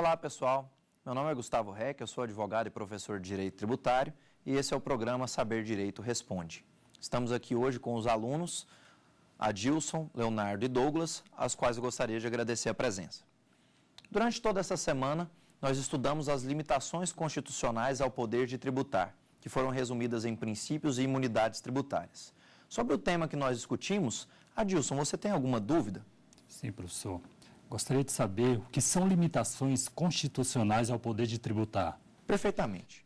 Olá, pessoal. Meu nome é Gustavo Reck, eu sou advogado e professor de Direito Tributário e esse é o programa Saber Direito Responde. Estamos aqui hoje com os alunos Adilson, Leonardo e Douglas, aos quais eu gostaria de agradecer a presença. Durante toda essa semana, nós estudamos as limitações constitucionais ao poder de tributar, que foram resumidas em princípios e imunidades tributárias. Sobre o tema que nós discutimos, Adilson, você tem alguma dúvida? Sim, professor. Gostaria de saber o que são limitações constitucionais ao poder de tributar. Perfeitamente.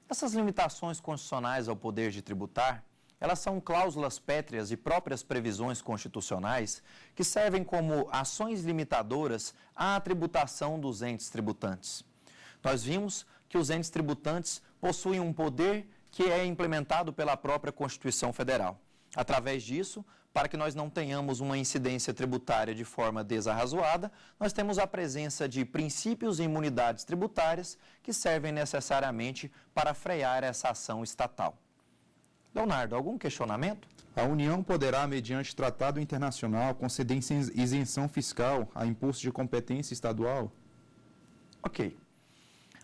Essas limitações constitucionais ao poder de tributar, elas são cláusulas pétreas e próprias previsões constitucionais que servem como ações limitadoras à tributação dos entes tributantes. Nós vimos que os entes tributantes possuem um poder que é implementado pela própria Constituição Federal. Através disso, para que nós não tenhamos uma incidência tributária de forma desarrazoada, nós temos a presença de princípios e imunidades tributárias que servem necessariamente para frear essa ação estatal. Leonardo, algum questionamento? A União poderá, mediante tratado internacional, conceder isenção fiscal a imposto de competência estadual? Ok.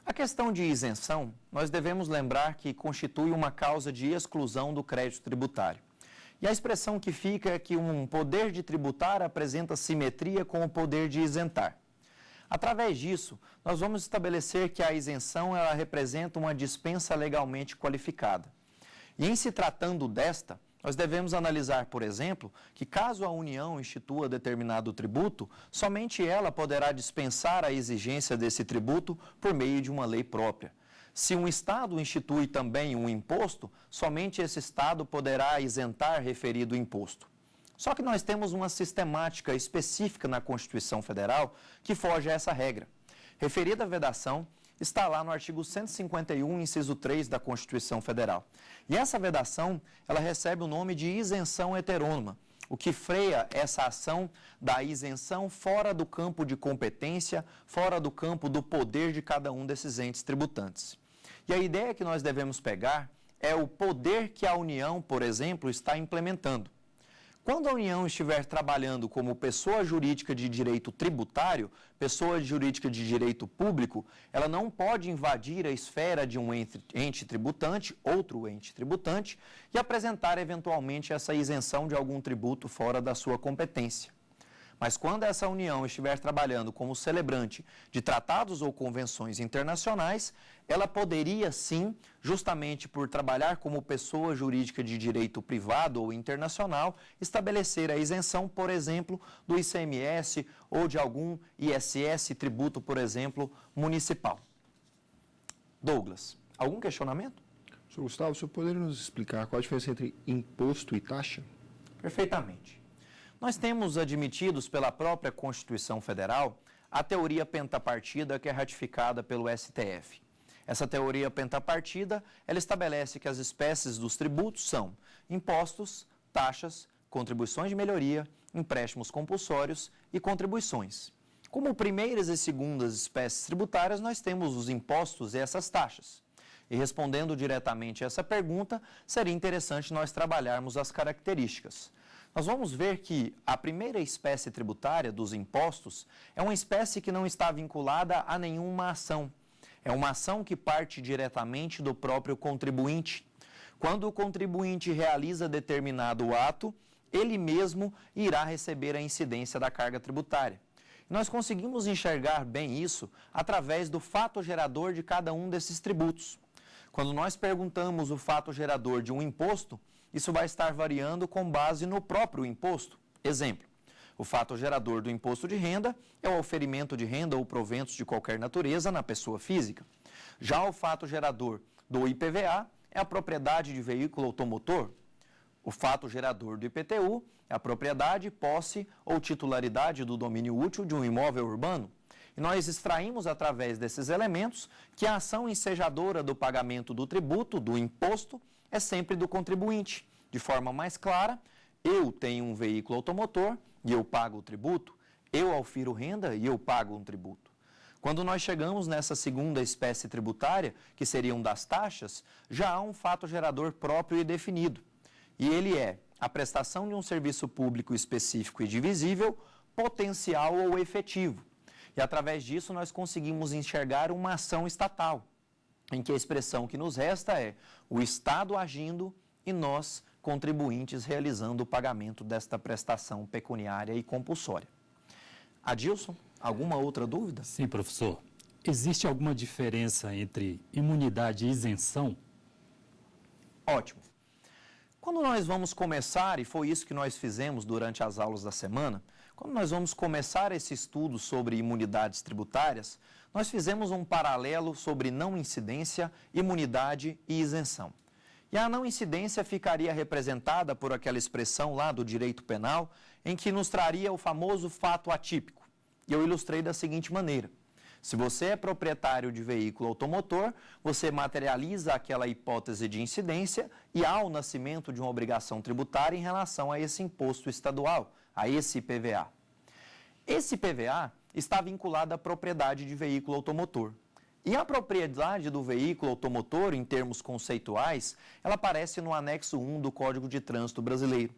A questão de isenção, nós devemos lembrar que constitui uma causa de exclusão do crédito tributário. E a expressão que fica é que um poder de tributar apresenta simetria com o poder de isentar. Através disso, nós vamos estabelecer que a isenção ela representa uma dispensa legalmente qualificada. E em se tratando desta, nós devemos analisar, por exemplo, que caso a União institua determinado tributo, somente ela poderá dispensar a exigência desse tributo por meio de uma lei própria. Se um Estado institui também um imposto, somente esse Estado poderá isentar referido imposto. Só que nós temos uma sistemática específica na Constituição Federal que foge a essa regra. Referida vedação está lá no artigo 151, inciso 3 da Constituição Federal. E essa vedação, ela recebe o nome de isenção heterônoma, o que freia essa ação da isenção fora do campo de competência, fora do campo do poder de cada um desses entes tributantes. E a ideia que nós devemos pegar é o poder que a União, por exemplo, está implementando. Quando a União estiver trabalhando como pessoa jurídica de direito tributário, pessoa jurídica de direito público, ela não pode invadir a esfera de um ente tributante, outro ente tributante, e apresentar eventualmente essa isenção de algum tributo fora da sua competência. Mas quando essa União estiver trabalhando como celebrante de tratados ou convenções internacionais, ela poderia sim, justamente por trabalhar como pessoa jurídica de direito privado ou internacional, estabelecer a isenção, por exemplo, do ICMS ou de algum ISS, tributo, por exemplo, municipal. Douglas, algum questionamento? Sr. Gustavo, o senhor poderia nos explicar qual a diferença entre imposto e taxa? Perfeitamente. Nós temos admitidos pela própria Constituição Federal a teoria pentapartida que é ratificada pelo STF. Essa teoria pentapartida, ela estabelece que as espécies dos tributos são impostos, taxas, contribuições de melhoria, empréstimos compulsórios e contribuições. Como primeiras e segundas espécies tributárias, nós temos os impostos e essas taxas. E respondendo diretamente a essa pergunta, seria interessante nós trabalharmos as características. Nós vamos ver que a primeira espécie tributária dos impostos é uma espécie que não está vinculada a nenhuma ação. É uma ação que parte diretamente do próprio contribuinte. Quando o contribuinte realiza determinado ato, ele mesmo irá receber a incidência da carga tributária. Nós conseguimos enxergar bem isso através do fato gerador de cada um desses tributos. Quando nós perguntamos o fato gerador de um imposto, isso vai estar variando com base no próprio imposto. Exemplo, o fato gerador do imposto de renda é o oferimento de renda ou proventos de qualquer natureza na pessoa física. Já o fato gerador do IPVA é a propriedade de veículo automotor. O fato gerador do IPTU é a propriedade, posse ou titularidade do domínio útil de um imóvel urbano. E nós extraímos através desses elementos que a ação ensejadora do pagamento do tributo, do imposto, é sempre do contribuinte. De forma mais clara, eu tenho um veículo automotor e eu pago o tributo, eu aufiro renda e eu pago um tributo. Quando nós chegamos nessa segunda espécie tributária, que seriam das taxas, já há um fato gerador próprio e definido. E ele é a prestação de um serviço público específico e divisível, potencial ou efetivo. E através disso nós conseguimos enxergar uma ação estatal, em que a expressão que nos resta é o Estado agindo e nós, contribuintes, realizando o pagamento desta prestação pecuniária e compulsória. Adilson, alguma outra dúvida? Sim, professor. Existe alguma diferença entre imunidade e isenção? Ótimo. Quando nós vamos começar, e foi isso que nós fizemos durante as aulas da semana, quando nós vamos começar esse estudo sobre imunidades tributárias, nós fizemos um paralelo sobre não incidência, imunidade e isenção. E a não incidência ficaria representada por aquela expressão lá do direito penal, em que nos traria o famoso fato atípico. E eu ilustrei da seguinte maneira. Se você é proprietário de veículo automotor, você materializa aquela hipótese de incidência e há o nascimento de uma obrigação tributária em relação a esse imposto estadual, a esse IPVA. Esse IPVA está vinculado à propriedade de veículo automotor. E a propriedade do veículo automotor, em termos conceituais, ela aparece no anexo 1 do Código de Trânsito Brasileiro.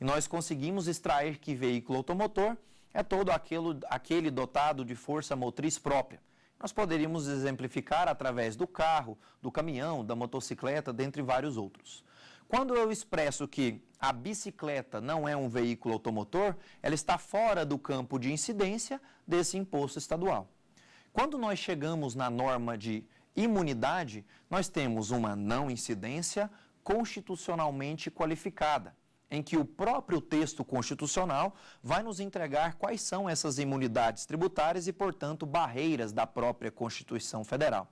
E nós conseguimos extrair que veículo automotor é todo aquele dotado de força motriz própria. Nós poderíamos exemplificar através do carro, do caminhão, da motocicleta, dentre vários outros. Quando eu expresso que a bicicleta não é um veículo automotor, ela está fora do campo de incidência desse imposto estadual. Quando nós chegamos na norma de imunidade, nós temos uma não incidência constitucionalmente qualificada, em que o próprio texto constitucional vai nos entregar quais são essas imunidades tributárias e, portanto, barreiras da própria Constituição Federal.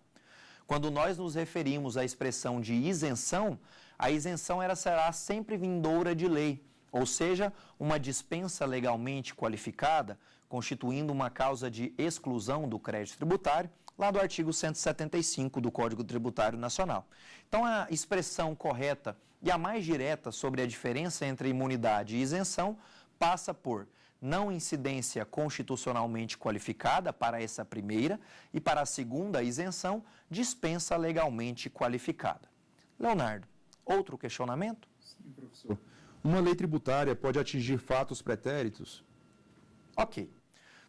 Quando nós nos referimos à expressão de isenção, a isenção será sempre vindoura de lei, ou seja, uma dispensa legalmente qualificada, constituindo uma causa de exclusão do crédito tributário, lá do artigo 175 do Código Tributário Nacional. Então, a expressão correta e a mais direta sobre a diferença entre imunidade e isenção passa por não incidência constitucionalmente qualificada para essa primeira e para a segunda isenção, dispensa legalmente qualificada. Leonardo, outro questionamento? Sim, professor. Uma lei tributária pode atingir fatos pretéritos? Ok.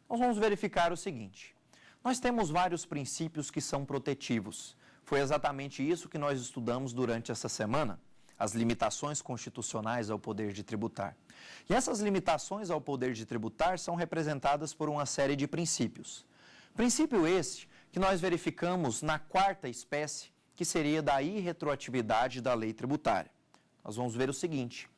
Nós vamos verificar o seguinte. Nós temos vários princípios que são protetivos. Foi exatamente isso que nós estudamos durante essa semana, as limitações constitucionais ao poder de tributar. E essas limitações ao poder de tributar são representadas por uma série de princípios. Princípio esse que nós verificamos na quarta espécie, que seria da irretroatividade da lei tributária. Nós vamos ver o seguinte.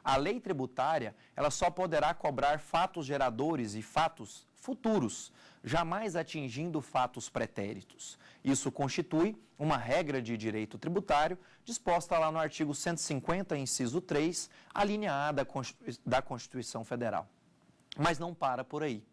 A lei tributária, ela só poderá cobrar fatos geradores e fatos futuros, jamais atingindo fatos pretéritos. Isso constitui uma regra de direito tributário disposta lá no artigo 150, inciso 3, a linha A da Constituição Federal. Mas não para por aí.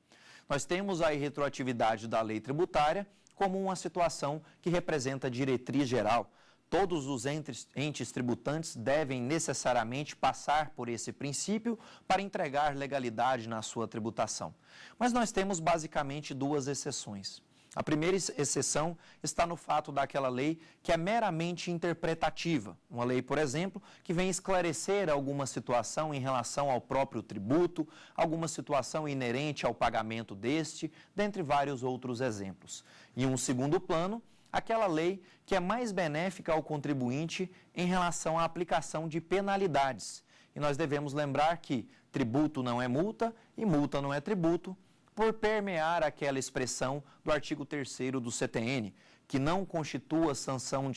Nós temos a irretroatividade da lei tributária como uma situação que representa diretriz geral. Todos os entes tributantes devem necessariamente passar por esse princípio para entregar legalidade na sua tributação. Mas nós temos basicamente duas exceções. A primeira exceção está no fato daquela lei que é meramente interpretativa. Uma lei, por exemplo, que vem esclarecer alguma situação em relação ao próprio tributo, alguma situação inerente ao pagamento deste, dentre vários outros exemplos. E um segundo plano, aquela lei que é mais benéfica ao contribuinte em relação à aplicação de penalidades. E nós devemos lembrar que tributo não é multa e multa não é tributo, por permear aquela expressão do artigo 3º do CTN, que não constitua sanção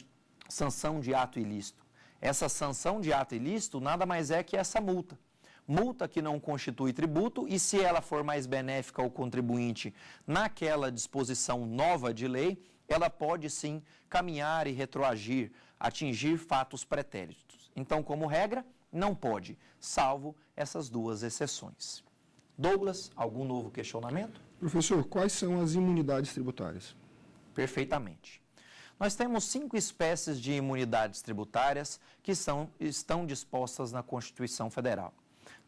de ato ilícito. Essa sanção de ato ilícito nada mais é que essa multa. Multa que não constitui tributo e, se ela for mais benéfica ao contribuinte naquela disposição nova de lei, ela pode sim caminhar e retroagir, atingir fatos pretéritos. Então, como regra, não pode, salvo essas duas exceções. Douglas, algum novo questionamento? Professor, quais são as imunidades tributárias? Perfeitamente. Nós temos 5 espécies de imunidades tributárias que estão dispostas na Constituição Federal.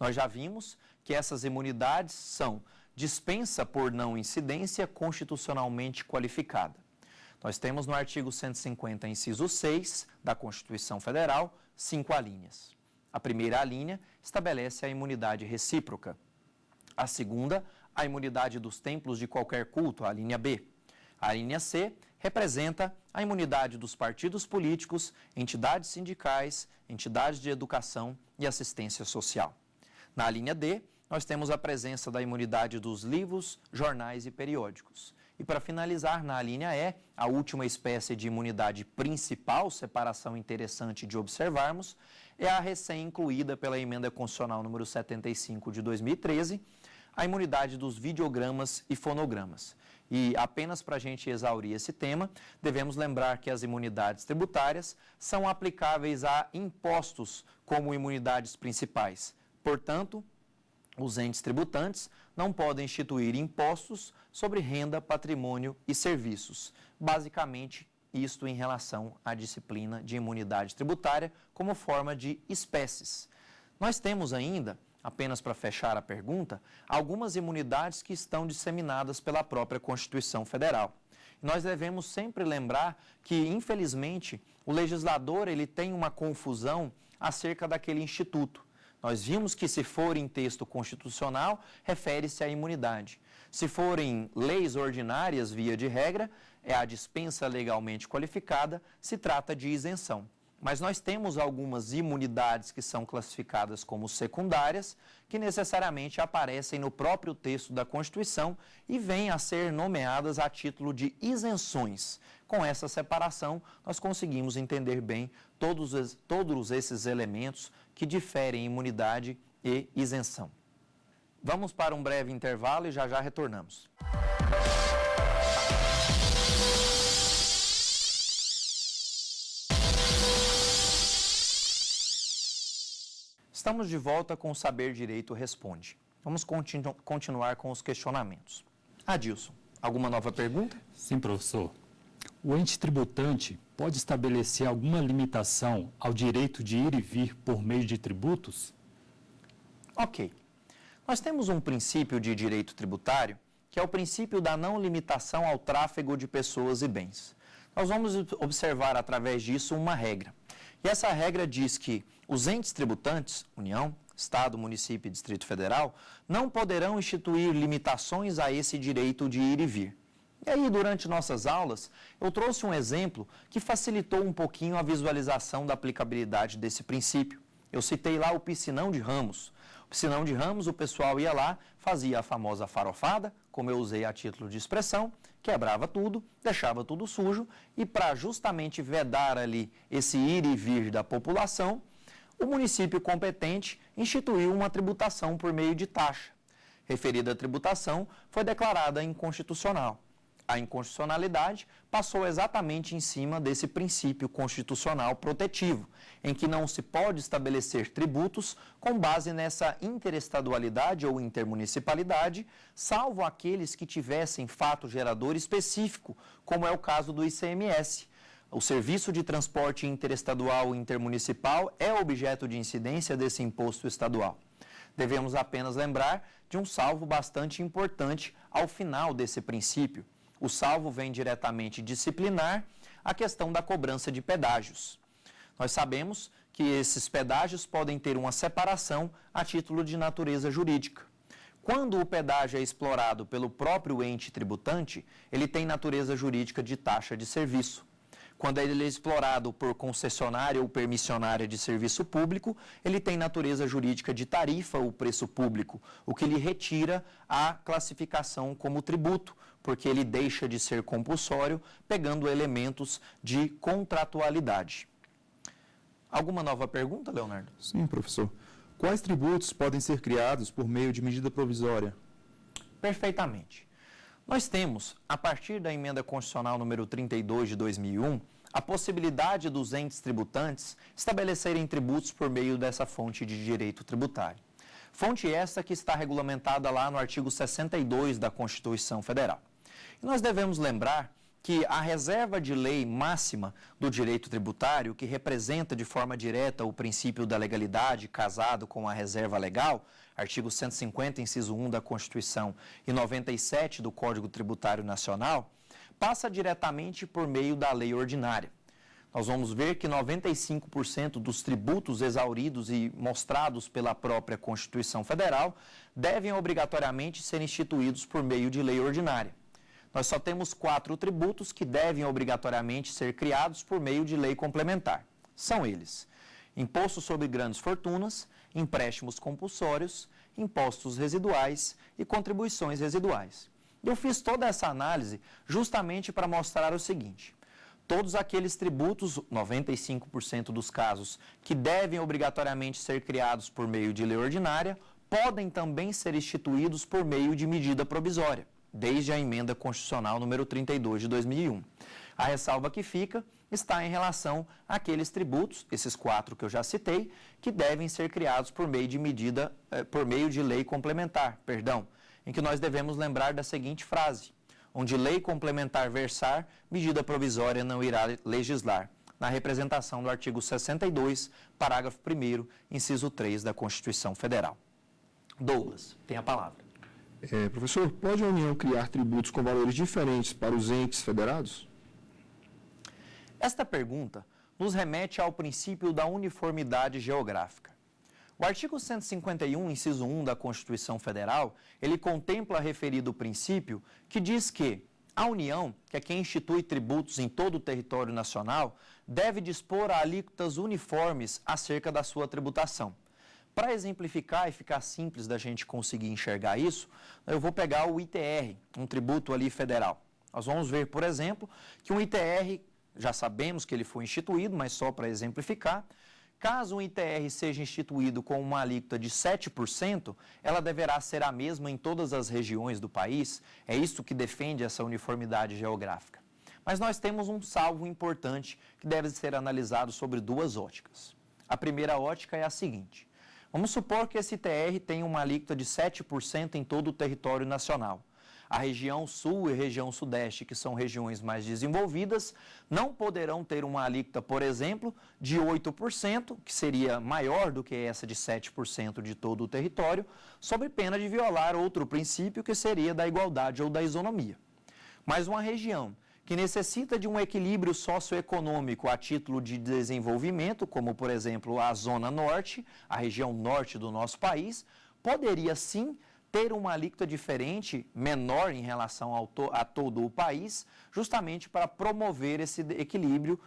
Nós já vimos que essas imunidades são dispensa por não incidência constitucionalmente qualificada. Nós temos no artigo 150, inciso 6 da Constituição Federal, 5 alíneas. A primeira alínea estabelece a imunidade recíproca. A segunda, a imunidade dos templos de qualquer culto, a linha B. A linha C representa a imunidade dos partidos políticos, entidades sindicais, entidades de educação e assistência social. Na linha D, nós temos a presença da imunidade dos livros, jornais e periódicos. E para finalizar, na linha E, a última espécie de imunidade principal, separação interessante de observarmos, é a recém-incluída pela Emenda Constitucional número 75 de 2013, a imunidade dos videogramas e fonogramas. E apenas para a gente exaurir esse tema, devemos lembrar que as imunidades tributárias são aplicáveis a impostos como imunidades principais. Portanto, os entes tributantes não podem instituir impostos sobre renda, patrimônio e serviços. Basicamente, isto em relação à disciplina de imunidade tributária como forma de espécies. Nós temos ainda, apenas para fechar a pergunta, algumas imunidades que estão disseminadas pela própria Constituição Federal. Nós devemos sempre lembrar que, infelizmente, o legislador ele tem uma confusão acerca daquele instituto. Nós vimos que, se for em texto constitucional, refere-se à imunidade. Se forem leis ordinárias, via de regra, é a dispensa legalmente qualificada, se trata de isenção. Mas nós temos algumas imunidades que são classificadas como secundárias, que necessariamente aparecem no próprio texto da Constituição e vêm a ser nomeadas a título de isenções. Com essa separação, nós conseguimos entender bem todos esses elementos que diferem imunidade e isenção. Vamos para um breve intervalo e já retornamos. Estamos de volta com o Saber Direito Responde. Vamos continuar com os questionamentos. Adilson, alguma nova pergunta? Sim, professor. O ente tributante pode estabelecer alguma limitação ao direito de ir e vir por meio de tributos? Ok. Nós temos um princípio de direito tributário, que é o princípio da não limitação ao tráfego de pessoas e bens. Nós vamos observar através disso uma regra. E essa regra diz que os entes tributantes, União, Estado, Município e Distrito Federal, não poderão instituir limitações a esse direito de ir e vir. E aí, durante nossas aulas, eu trouxe um exemplo que facilitou um pouquinho a visualização da aplicabilidade desse princípio. Eu citei lá o piscinão de Ramos. O piscinão de Ramos, o pessoal ia lá, fazia a famosa farofada, como eu usei a título de expressão, quebrava tudo, deixava tudo sujo, e para justamente vedar ali esse ir e vir da população, o município competente instituiu uma tributação por meio de taxa. Referida tributação foi declarada inconstitucional. A inconstitucionalidade passou exatamente em cima desse princípio constitucional protetivo, em que não se pode estabelecer tributos com base nessa interestadualidade ou intermunicipalidade, salvo aqueles que tivessem fato gerador específico, como é o caso do ICMS. O Serviço de Transporte Interestadual e Intermunicipal é objeto de incidência desse imposto estadual. Devemos apenas lembrar de um salvo bastante importante ao final desse princípio. O salvo vem diretamente disciplinar a questão da cobrança de pedágios. Nós sabemos que esses pedágios podem ter uma separação a título de natureza jurídica. Quando o pedágio é explorado pelo próprio ente tributante, ele tem natureza jurídica de taxa de serviço. Quando ele é explorado por concessionária ou permissionária de serviço público, ele tem natureza jurídica de tarifa ou preço público, o que lhe retira a classificação como tributo, porque ele deixa de ser compulsório, pegando elementos de contratualidade. Alguma nova pergunta, Leonardo? Sim, professor. Quais tributos podem ser criados por meio de medida provisória? Perfeitamente. Nós temos, a partir da Emenda Constitucional número 32 de 2001, a possibilidade dos entes tributantes estabelecerem tributos por meio dessa fonte de direito tributário. Fonte essa que está regulamentada lá no artigo 62 da Constituição Federal. E nós devemos lembrar que a reserva de lei máxima do direito tributário, que representa de forma direta o princípio da legalidade casado com a reserva legal, artigo 150, inciso 1 da Constituição e 97 do Código Tributário Nacional, passa diretamente por meio da lei ordinária. nós vamos ver que 95% dos tributos exauridos e mostrados pela própria Constituição Federal devem obrigatoriamente ser instituídos por meio de lei ordinária. Nós só temos 4 tributos que devem obrigatoriamente ser criados por meio de lei complementar. São eles: imposto sobre grandes fortunas, empréstimos compulsórios, impostos residuais e contribuições residuais. Eu fiz toda essa análise justamente para mostrar o seguinte: todos aqueles tributos, 95% dos casos, que devem obrigatoriamente ser criados por meio de lei ordinária, podem também ser instituídos por meio de medida provisória, desde a emenda constitucional número 32 de 2001. A ressalva que fica está em relação àqueles tributos, esses 4 que eu já citei, que devem ser criados por meio de lei complementar, em que nós devemos lembrar da seguinte frase: onde lei complementar versar, medida provisória não irá legislar, na representação do artigo 62, parágrafo 1º, inciso 3 da Constituição Federal. Douglas, tem a palavra. Professor, pode a União criar tributos com valores diferentes para os entes federados? Esta pergunta nos remete ao princípio da uniformidade geográfica. O artigo 151, inciso 1 da Constituição Federal, ele contempla referido princípio que diz que a União, que é quem institui tributos em todo o território nacional, deve dispor a alíquotas uniformes acerca da sua tributação. Para exemplificar e ficar simples da gente conseguir enxergar isso, eu vou pegar o ITR, um tributo ali federal. Nós vamos ver, por exemplo, que um ITR, já sabemos que ele foi instituído, mas só para exemplificar, caso um ITR seja instituído com uma alíquota de 7%, ela deverá ser a mesma em todas as regiões do país. É isso que defende essa uniformidade geográfica. Mas nós temos um salvo importante que deve ser analisado sobre 2 óticas. A primeira ótica é a seguinte: vamos supor que esse ITR tenha uma alíquota de 7% em todo o território nacional. A região sul e região sudeste, que são regiões mais desenvolvidas, não poderão ter uma alíquota, por exemplo, de 8%, que seria maior do que essa de 7% de todo o território, sob pena de violar outro princípio, que seria da igualdade ou da isonomia. Mas uma região que necessita de um equilíbrio socioeconômico a título de desenvolvimento, como, por exemplo, a Zona Norte, a região norte do nosso país, poderia sim ter uma alíquota diferente, menor em relação a todo o país, justamente para promover esse equilíbrio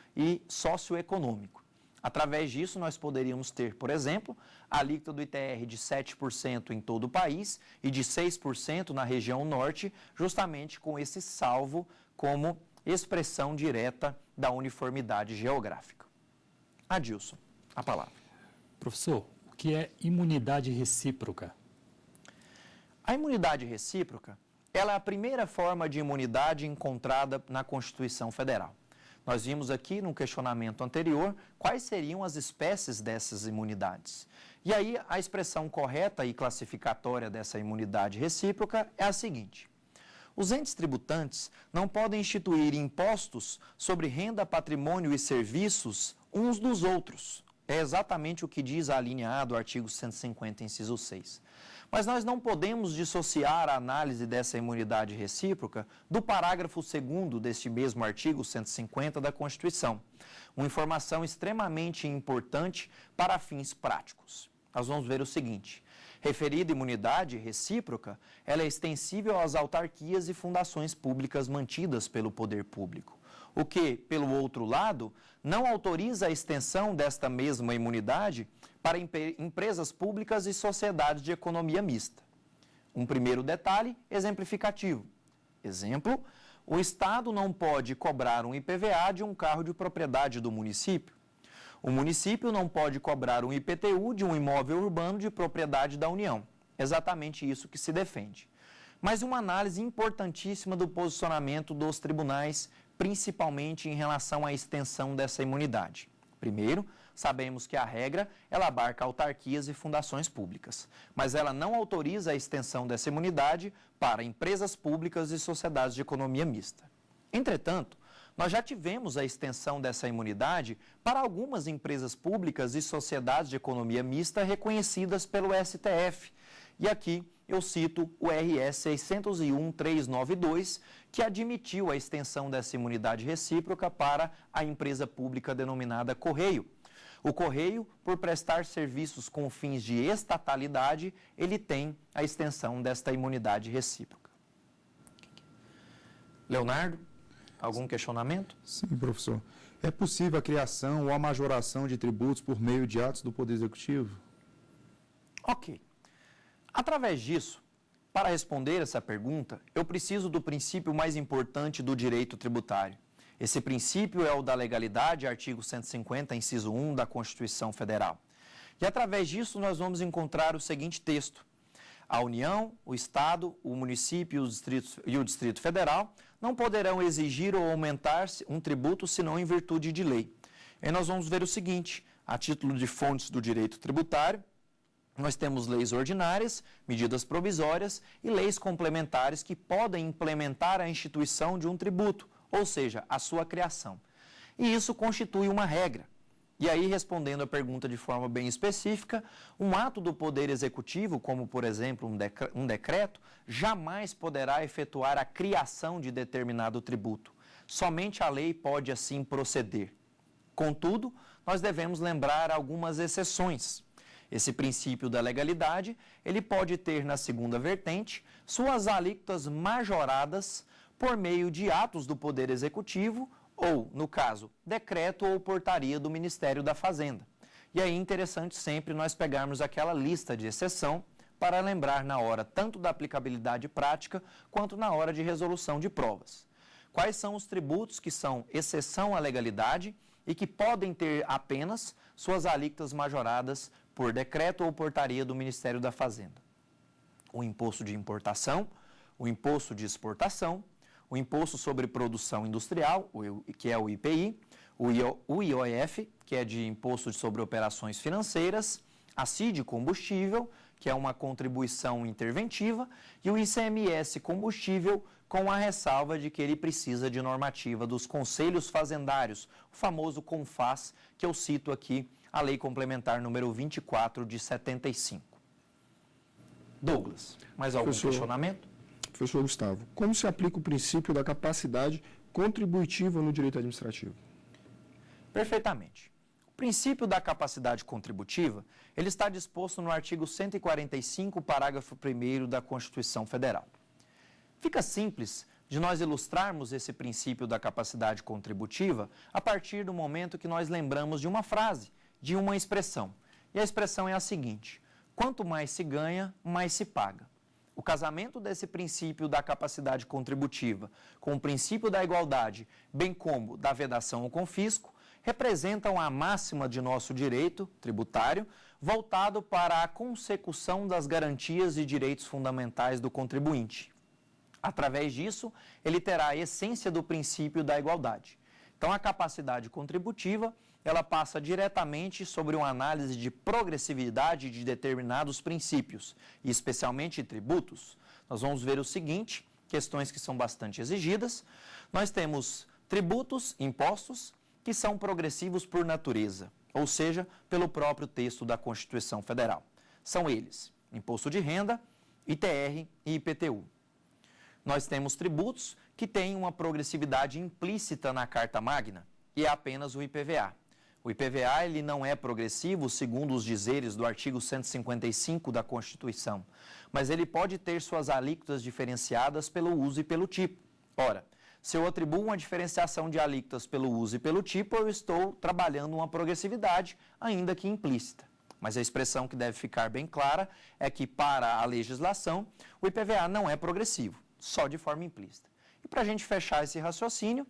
socioeconômico. Através disso, nós poderíamos ter, por exemplo, a alíquota do ITR de 7% em todo o país e de 6% na região norte, justamente com esse salvo como expressão direta da uniformidade geográfica. Adilson, a palavra. Professor, o que é imunidade recíproca? A imunidade recíproca, ela é a primeira forma de imunidade encontrada na Constituição Federal. Nós vimos aqui no questionamento anterior quais seriam as espécies dessas imunidades. E aí a expressão correta e classificatória dessa imunidade recíproca é a seguinte: os entes tributantes não podem instituir impostos sobre renda, patrimônio e serviços uns dos outros. É exatamente o que diz a linha A do artigo 150, inciso 6. Mas nós não podemos dissociar a análise dessa imunidade recíproca do parágrafo 2º deste mesmo artigo 150 da Constituição. Uma informação extremamente importante para fins práticos. Nós vamos ver o seguinte: referida imunidade recíproca, ela é extensível às autarquias e fundações públicas mantidas pelo poder público. O que, pelo outro lado, não autoriza a extensão desta mesma imunidade para empresas públicas e sociedades de economia mista. Um primeiro detalhe exemplificativo. Exemplo: o Estado não pode cobrar um IPVA de um carro de propriedade do município. O município não pode cobrar um IPTU de um imóvel urbano de propriedade da União. Exatamente isso que se defende. Mas uma análise importantíssima do posicionamento dos tribunais, principalmente em relação à extensão dessa imunidade. Primeiro, sabemos que a regra, ela abarca autarquias e fundações públicas, mas ela não autoriza a extensão dessa imunidade para empresas públicas e sociedades de economia mista. Entretanto, nós já tivemos a extensão dessa imunidade para algumas empresas públicas e sociedades de economia mista reconhecidas pelo STF. E aqui eu cito o RS 601-392, que admitiu a extensão dessa imunidade recíproca para a empresa pública denominada Correio. O Correio, por prestar serviços com fins de estatalidade, ele tem a extensão desta imunidade recíproca. Leonardo, algum questionamento? Sim, professor. É possível a criação ou a majoração de tributos por meio de atos do Poder Executivo? Ok. Através disso, para responder essa pergunta, eu preciso do princípio mais importante do direito tributário. Esse princípio é o da legalidade, artigo 150, inciso 1 da Constituição Federal. E através disso nós vamos encontrar o seguinte texto: a União, o Estado, o município e o Distrito Federal não poderão exigir ou aumentar um tributo senão em virtude de lei. E nós vamos ver o seguinte: a título de fontes do direito tributário, nós temos leis ordinárias, medidas provisórias e leis complementares que podem implementar a instituição de um tributo, ou seja, a sua criação. E isso constitui uma regra. E aí, respondendo a pergunta de forma bem específica, um ato do Poder Executivo, como por exemplo um decreto, jamais poderá efetuar a criação de determinado tributo. Somente a lei pode assim proceder. Contudo, nós devemos lembrar algumas exceções. Esse princípio da legalidade, ele pode ter na segunda vertente suas alíquotas majoradas por meio de atos do Poder Executivo ou, no caso, decreto ou portaria do Ministério da Fazenda. E aí é interessante sempre nós pegarmos aquela lista de exceção para lembrar na hora tanto da aplicabilidade prática quanto na hora de resolução de provas. Quais são os tributos que são exceção à legalidade e que podem ter apenas suas alíquotas majoradas por decreto ou portaria do Ministério da Fazenda? O imposto de importação, o imposto de exportação, o Imposto sobre Produção Industrial, que é o IPI, o IOF, que é de Imposto sobre Operações Financeiras, a CID Combustível, que é uma contribuição interventiva, e o ICMS Combustível, com a ressalva de que ele precisa de normativa dos Conselhos Fazendários, o famoso CONFAS, que eu cito aqui, a Lei Complementar número 24 de 75. Douglas, mais algum questionamento? Professor Gustavo, como se aplica o princípio da capacidade contributiva no direito administrativo? Perfeitamente. O princípio da capacidade contributiva, ele está disposto no artigo 145, parágrafo 1º da Constituição Federal. Fica simples de nós ilustrarmos esse princípio da capacidade contributiva a partir do momento que nós lembramos de uma frase, de uma expressão. E a expressão é a seguinte: quanto mais se ganha, mais se paga. O casamento desse princípio da capacidade contributiva com o princípio da igualdade, bem como da vedação ou confisco, representam a máxima de nosso direito tributário voltado para a consecução das garantias e direitos fundamentais do contribuinte. Através disso, ele terá a essência do princípio da igualdade. Então, a capacidade contributiva, ela passa diretamente sobre uma análise de progressividade de determinados princípios, e especialmente tributos. Nós vamos ver o seguinte, questões que são bastante exigidas. Nós temos tributos, impostos, que são progressivos por natureza, ou seja, pelo próprio texto da Constituição Federal. São eles: Imposto de Renda, ITR e IPTU. Nós temos tributos que têm uma progressividade implícita na Carta Magna, e é apenas o IPVA. O IPVA ele não é progressivo, segundo os dizeres do artigo 155 da Constituição, mas ele pode ter suas alíquotas diferenciadas pelo uso e pelo tipo. Ora, se eu atribuo uma diferenciação de alíquotas pelo uso e pelo tipo, eu estou trabalhando uma progressividade, ainda que implícita. Mas a expressão que deve ficar bem clara é que, para a legislação, o IPVA não é progressivo, só de forma implícita. E para a gente fechar esse raciocínio,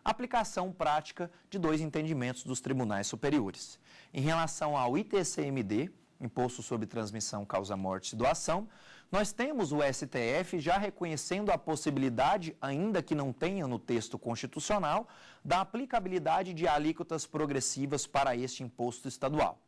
aplicação prática de dois entendimentos dos tribunais superiores. Em relação ao ITCMD, Imposto sobre Transmissão, Causa-Morte e Doação, nós temos o STF já reconhecendo a possibilidade, ainda que não tenha no texto constitucional, da aplicabilidade de alíquotas progressivas para este imposto estadual.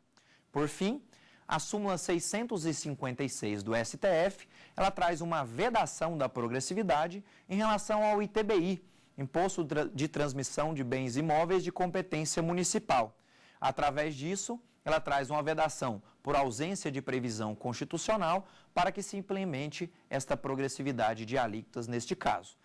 Por fim, a súmula 656 do STF, ela traz uma vedação da progressividade em relação ao ITBI, Imposto de Transmissão de Bens Imóveis de Competência Municipal. Através disso, ela traz uma vedação por ausência de previsão constitucional para que se implemente esta progressividade de alíquotas neste caso.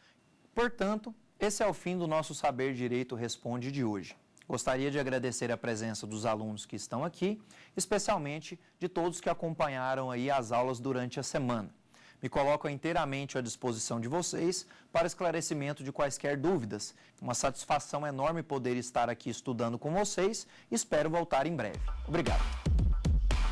Portanto, esse é o fim do nosso Saber Direito Responde de hoje. Gostaria de agradecer a presença dos alunos que estão aqui, especialmente de todos que acompanharam aí as aulas durante a semana. Me coloco inteiramente à disposição de vocês para esclarecimento de quaisquer dúvidas. Uma satisfação enorme poder estar aqui estudando com vocês e espero voltar em breve. Obrigado.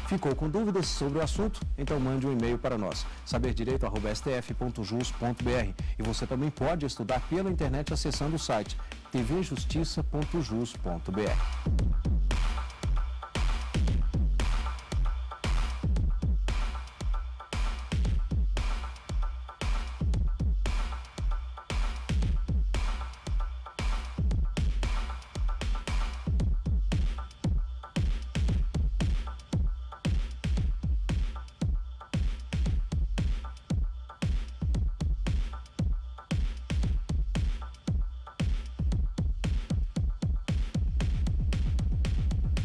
Ficou com dúvidas sobre o assunto? Então mande um e-mail para nós, saberdireito@stf.jus.br. E você também pode estudar pela internet acessando o site tvjustiça.jus.br.